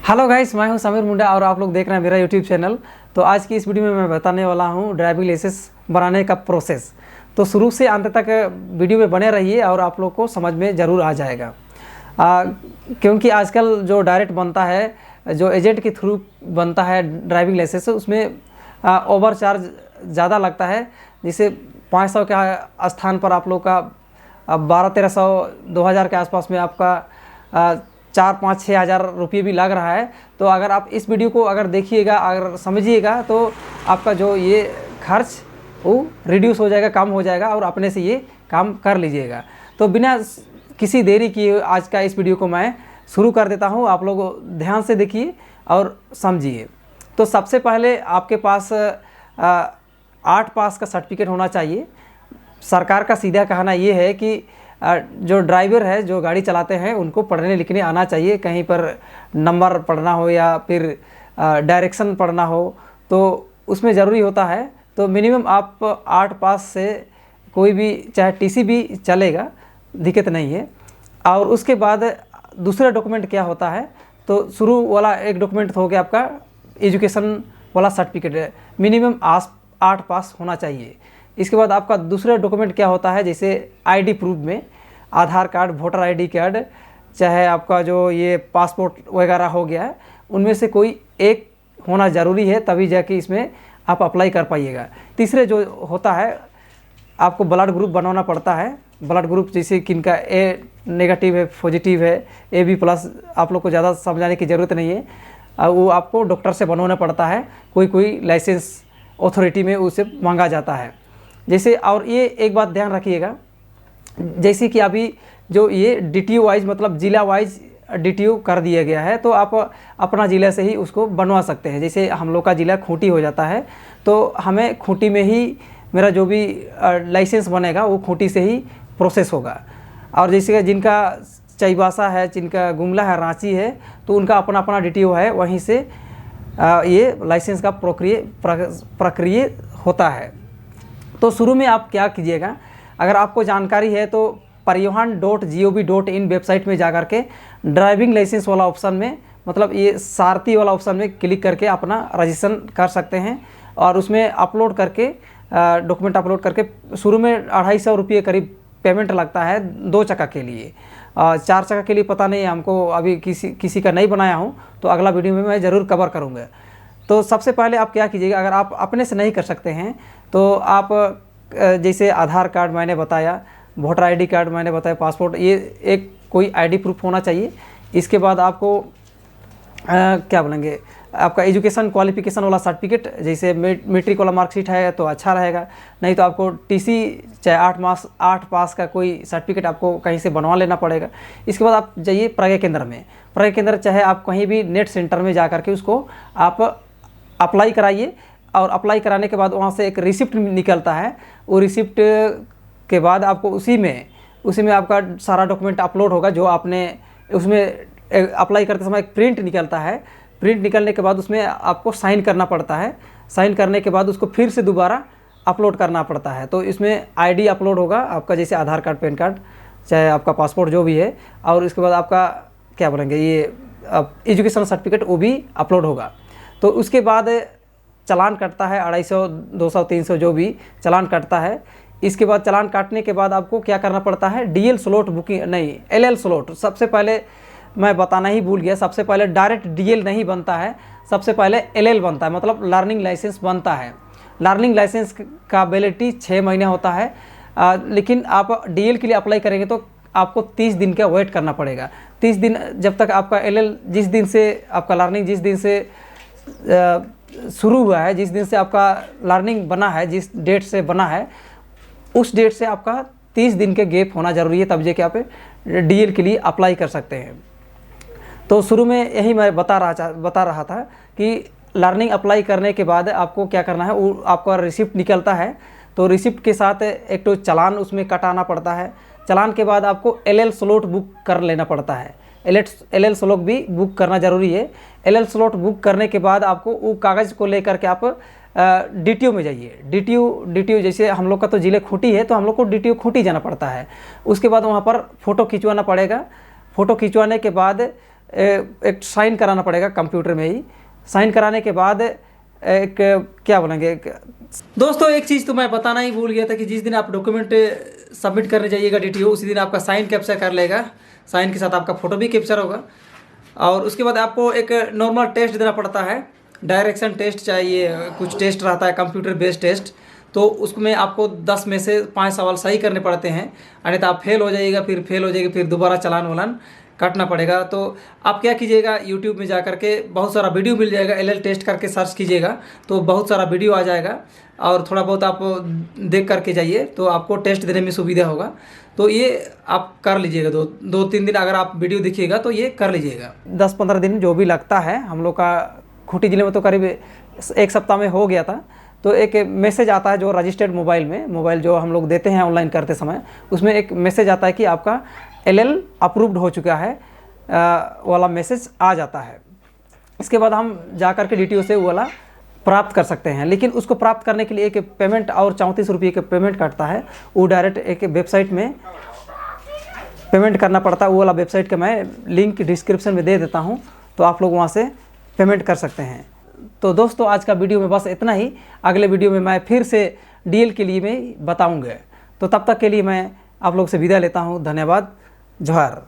Hello guys, मैं हूं समीर मुंडा और आप लोग देख रहे हैं मेरा यूट्यूब चैनल। तो आज की इस वीडियो में मैं बताने वाला हूं ड्राइविंग लाइसेंस बनाने का प्रोसेस। तो शुरू से अंत तक वीडियो में बने रहिए और आप लोग को समझ में ज़रूर आ जाएगा। क्योंकि आजकल जो डायरेक्ट बनता है, जो एजेंट के थ्रू बनता है ड्राइविंग लाइसेंस, उसमें ओवर चार्ज ज़्यादा लगता है। जिसे 500 के स्थान पर आप लोग का 1200-1300 2000 के आसपास में आपका 4-5-6 हज़ार रुपये भी लग रहा है। तो अगर आप इस वीडियो को अगर देखिएगा, अगर समझिएगा, तो आपका जो ये खर्च वो रिड्यूस हो जाएगा, कम हो जाएगा और अपने से ये काम कर लीजिएगा। तो बिना किसी देरी किए आज का इस वीडियो को मैं शुरू कर देता हूँ। आप लोग ध्यान से देखिए और समझिए। तो सबसे पहले आपके पास 8 पास का सर्टिफिकेट होना चाहिए। सरकार का सीधा कहना ये है कि जो ड्राइवर है, जो गाड़ी चलाते हैं, उनको पढ़ने लिखने आना चाहिए। कहीं पर नंबर पढ़ना हो या फिर डायरेक्शन पढ़ना हो तो उसमें ज़रूरी होता है। तो मिनिमम आप 8 पास से कोई भी, चाहे टीसी भी चलेगा, दिक्कत नहीं है। और उसके बाद दूसरा डॉक्यूमेंट क्या होता है, तो शुरू वाला एक डॉक्यूमेंट हो गया आपका एजुकेशन वाला सर्टिफिकेट, मिनिमम 8 पास होना चाहिए। इसके बाद आपका दूसरा डॉक्यूमेंट क्या होता है, जैसे आईडी प्रूफ में आधार कार्ड, वोटर आईडी कार्ड, चाहे आपका जो ये पासपोर्ट वगैरह हो गया है, उनमें से कोई एक होना ज़रूरी है, तभी जाके इसमें आप अप्लाई कर पाइएगा। तीसरे जो होता है, आपको ब्लड ग्रुप बनवाना पड़ता है। ब्लड ग्रुप जैसे किनका ए नेगेटिव है, पॉजिटिव है, AB+, आप लोग को ज़्यादा समझाने की ज़रूरत नहीं है। वो आपको डॉक्टर से बनवाना पड़ता है। कोई लाइसेंस अथॉरिटी में उसे मांगा जाता है। जैसे, और ये एक बात ध्यान रखिएगा, जैसे कि अभी जो ये DTO वाइज, मतलब ज़िला वाइज DTO कर दिया गया है, तो आप अपना ज़िला से ही उसको बनवा सकते हैं। जैसे हम लोग का ज़िला खूंटी हो जाता है, तो हमें खूंटी में ही मेरा जो भी लाइसेंस बनेगा वो खूंटी से ही प्रोसेस होगा। और जैसे जिनका चाईबासा है, जिनका गुमला है, रांची है, तो उनका अपना अपना DTO है, वहीं से ये लाइसेंस का प्रक्रिया होता है। तो शुरू में आप क्या कीजिएगा, अगर आपको जानकारी है तो परिवहन.gov.in वेबसाइट में जा कर के ड्राइविंग लाइसेंस वाला ऑप्शन में, मतलब ये सारथी वाला ऑप्शन में क्लिक करके अपना रजिस्ट्रेशन कर सकते हैं। और उसमें अपलोड करके डॉक्यूमेंट अपलोड करके शुरू में 250 रुपये करीब पेमेंट लगता है 2 चक्का के लिए। 4 चक्का के लिए पता नहीं, हमको अभी किसी का नहीं बनाया हूँ, तो अगला वीडियो में मैं ज़रूर कवर करूँगा। तो सबसे पहले आप क्या कीजिएगा, अगर आप अपने से नहीं कर सकते हैं तो आप जैसे आधार कार्ड मैंने बताया, वोटर आईडी कार्ड मैंने बताया, पासपोर्ट, ये एक कोई आईडी प्रूफ होना चाहिए। इसके बाद आपको क्या बोलेंगे, आपका एजुकेशन क्वालिफिकेशन वाला सर्टिफिकेट, जैसे मैट्रिक वाला मार्कशीट है तो अच्छा रहेगा, नहीं तो आपको टीसी, चाहे 8 पास का कोई सर्टिफिकेट आपको कहीं से बनवा लेना पड़ेगा। इसके बाद आप जाइए प्रज्ञा केंद्र में। प्रज्ञा केंद्र चाहे आप कहीं भी नेट सेंटर में जा कर के उसको आप अप्लाई कराइए। और अप्लाई कराने के बाद वहाँ से एक रिसिप्ट निकलता है। वो रिसिप्ट के बाद आपको उसी में आपका सारा डॉक्यूमेंट अपलोड होगा, जो आपने उसमें अप्लाई करते समय एक प्रिंट निकलता है। प्रिंट निकलने के बाद उसमें आपको साइन करना पड़ता है। साइन करने के बाद उसको फिर से दोबारा अपलोड करना पड़ता है। तो इसमें आईडी अपलोड होगा आपका, जैसे आधार कार्ड, पैन कार्ड, चाहे आपका पासपोर्ट जो भी है। और इसके बाद आपका क्या बोलेंगे, ये एजुकेशन सर्टिफिकेट, वो भी अपलोड होगा। तो उसके बाद चालान कटता है 250, 200, 300 जो भी चालान कटता है। इसके बाद चालान काटने के बाद आपको क्या करना पड़ता है, DL स्लॉट बुकिंग, नहीं, LL स्लॉट। सबसे पहले मैं बताना ही भूल गया, सबसे पहले डायरेक्ट DL नहीं बनता है, सबसे पहले LL बनता है, मतलब लर्निंग लाइसेंस बनता है। लर्निंग लाइसेंस का वैलिडिटी 6 महीने होता है। लेकिन आप DL के लिए अप्लाई करेंगे तो आपको 30 दिन का वेट करना पड़ेगा। 30 दिन, जब तक आपका LL, जिस दिन से आपका लर्निंग, जिस दिन से शुरू हुआ है, जिस दिन से आपका लर्निंग बना है, जिस डेट से बना है, उस डेट से आपका 30 दिन के गैप होना ज़रूरी है, तब जाके आप DL के लिए अप्लाई कर सकते हैं। तो शुरू में यही मैं बता रहा था कि लर्निंग अप्लाई करने के बाद आपको क्या करना है, वो आपका रिसिप्ट निकलता है। तो रिसिप्ट के साथ एक तो चालान उसमें कटाना पड़ता है। चालान के बाद आपको LL स्लॉट बुक कर लेना पड़ता है। LL स्लॉट भी बुक करना ज़रूरी है। LL स्लॉट बुक करने के बाद आपको वो कागज़ को लेकर के आप DTO में जाइए। DTO जैसे हम लोग का तो ज़िले खूंटी है, तो हम लोग को DTO खूंटी जाना पड़ता है। उसके बाद वहाँ पर फ़ोटो खिंचवाना पड़ेगा। फ़ोटो खिंचवाने के बाद एक साइन कराना पड़ेगा कंप्यूटर में ही। साइन कराने के बाद एक क्या बोलेंगे, दोस्तों एक चीज़ तो मैं बताना ही भूल गया था कि जिस दिन आप डॉक्यूमेंट सबमिट करने जाइएगा DTO, उसी दिन आपका साइन कैप्चर कर लेगा। साइन के साथ आपका फ़ोटो भी कैप्चर होगा। और उसके बाद आपको एक नॉर्मल टेस्ट देना पड़ता है, डायरेक्शन टेस्ट चाहिए, कुछ टेस्ट रहता है कंप्यूटर बेस्ड टेस्ट। तो उसमें आपको 10 में से 5 सवाल सही करने पड़ते हैं, नहीं तो आप फेल हो जाइएगा, फिर फेल हो जाएगी, फिर दोबारा चालान वालान काटना पड़ेगा। तो आप क्या कीजिएगा, यूट्यूब में जा करके बहुत सारा वीडियो मिल जाएगा, LL टेस्ट करके सर्च कीजिएगा तो बहुत सारा वीडियो आ जाएगा, और थोड़ा बहुत आप देख करके जाइए तो आपको टेस्ट देने में सुविधा होगा। तो ये आप कर लीजिएगा, 2-3 दिन अगर आप वीडियो देखिएगा तो ये कर लीजिएगा। 10-15 दिन जो भी लगता है, हम लोग का खूंटी जिले में तो करीब 1 सप्ताह में हो गया था। तो एक मैसेज आता है जो रजिस्टर्ड मोबाइल में, मोबाइल जो हम लोग देते हैं ऑनलाइन करते समय, उसमें एक मैसेज आता है कि आपका LL अप्रूव्ड हो चुका है वाला मैसेज आ जाता है। इसके बाद हम जा कर के DTO से वो वाला प्राप्त कर सकते हैं। लेकिन उसको प्राप्त करने के लिए एक पेमेंट और 34 रुपये का पेमेंट कटता है। वो डायरेक्ट एक वेबसाइट में पेमेंट करना पड़ता है। वो वाला वेबसाइट का मैं लिंक डिस्क्रिप्शन में दे देता हूँ, तो आप लोग वहाँ से पेमेंट कर सकते हैं। तो दोस्तों आज का वीडियो में बस इतना ही। अगले वीडियो में मैं फिर से DL के लिए मैं बताऊँगा। तो तब तक के लिए मैं आप लोग से विदा लेता हूँ। धन्यवाद। जोहार।